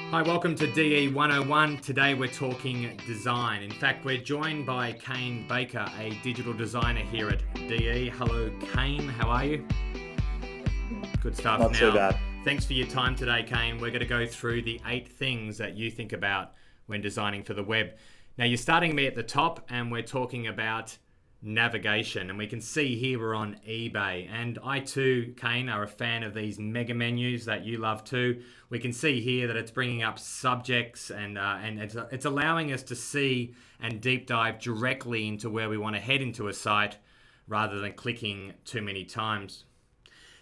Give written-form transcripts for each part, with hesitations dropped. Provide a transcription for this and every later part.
Hi, welcome to DE 101. Today we're talking design. In fact, we're joined by Kane Baker, a digital designer here at DE. Hello, Kane. How are you? Good stuff. Not too bad. Thanks for your time today, Kane. We're going to go through the 8 things that you think about when designing for the web. Now, you're starting me at the top, and we're talking about navigation, and we can see here we're on eBay, and I too, Kane, are a fan of these mega menus that you love too. We can see here that it's bringing up subjects, and it's allowing us to see and deep dive directly into where we want to head into a site rather than clicking too many times.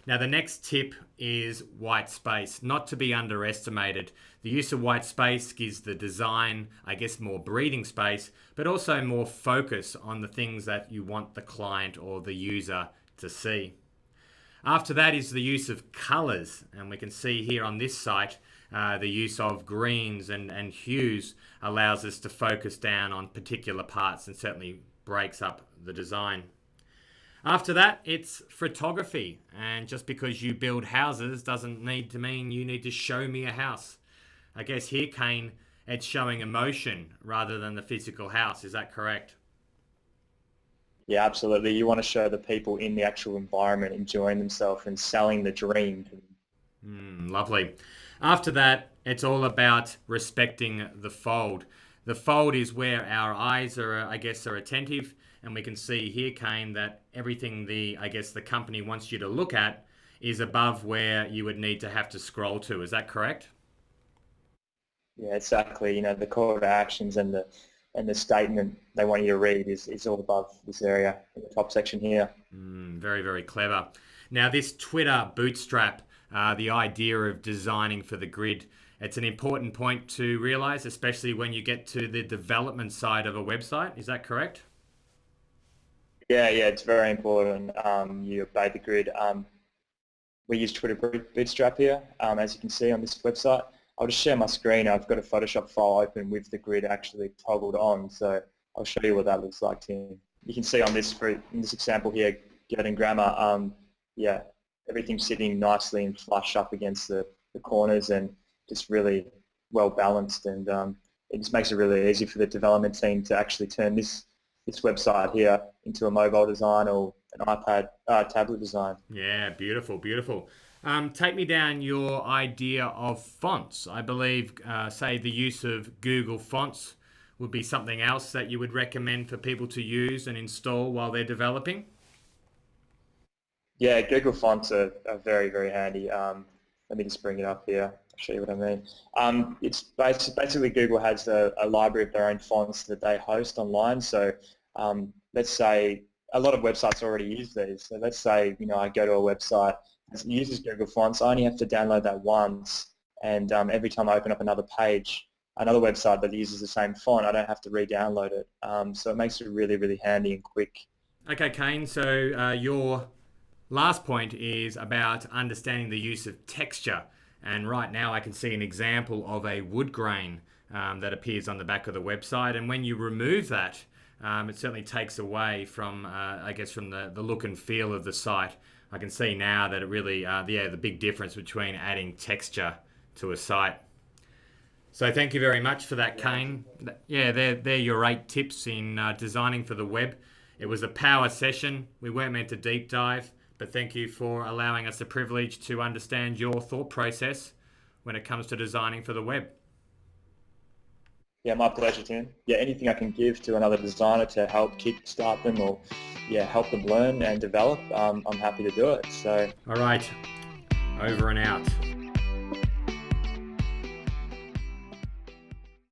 Now, the next tip is white space, not to be underestimated. The use of white space gives the design, I guess, more breathing space, but also more focus on the things that you want the client or the user to see. After that is the use of colors, and we can see here on this site, the use of greens and hues allows us to focus down on particular parts and certainly breaks up the design. After that, it's photography, and just because you build houses doesn't need to mean you need to show me a house. I guess here, Kane, it's showing emotion rather than the physical house. Is that correct? Yeah, absolutely. You want to show the people in the actual environment enjoying themselves and selling the dream. Lovely. After that, it's all about respecting the fold. The fold is where our eyes are attentive, and we can see here, Kane, that everything the company wants you to look at is above where you would need to have to scroll to. Is that correct? Yeah, exactly. You know, the call to actions and the statement they want you to read is all above this area in the top section here. Very, very clever. Now, this Twitter bootstrap, the idea of designing for the grid, it's an important point to realize, especially when you get to the development side of a website. Is that correct? Yeah, it's very important. You obey the grid. We use Twitter Bootstrap here, as you can see on this website. I'll just share my screen. I've got a Photoshop file open with the grid actually toggled on, so I'll show you what that looks like, Tim. You can see on this example here, Gerd and Grammar, everything's sitting nicely and flush up against the corners and just really well balanced, and it just makes it really easy for the development team to actually turn this website here into a mobile design or an iPad tablet design. Yeah, beautiful, beautiful. Take me down your idea of fonts. I believe, say, the use of Google Fonts would be something else that you would recommend for people to use and install while they're developing. Yeah, Google Fonts are very, very handy. Let me just bring it up here. I'll show you what I mean. It's basically Google has a library of their own fonts that they host online. So let's say a lot of websites already use these. So let's say, I go to a website that uses Google Fonts. I only have to download that once, and every time I open up another page, another website that uses the same font, I don't have to re-download it. So it makes it really, really handy and quick. Okay, Kane, so your last point is about understanding the use of texture. And right now I can see an example of a wood grain that appears on the back of the website. And when you remove that, it certainly takes away from, from the look and feel of the site. I can see now that it really, the big difference between adding texture to a site. So thank you very much for that, Kane. Yeah, they're your 8 tips in designing for the web. It was a power session. We weren't meant to deep dive, but thank you for allowing us the privilege to understand your thought process when it comes to designing for the web. Yeah, my pleasure, Tim. Yeah, anything I can give to another designer to help kickstart them or help them learn and develop, I'm happy to do it. So, all right, over and out.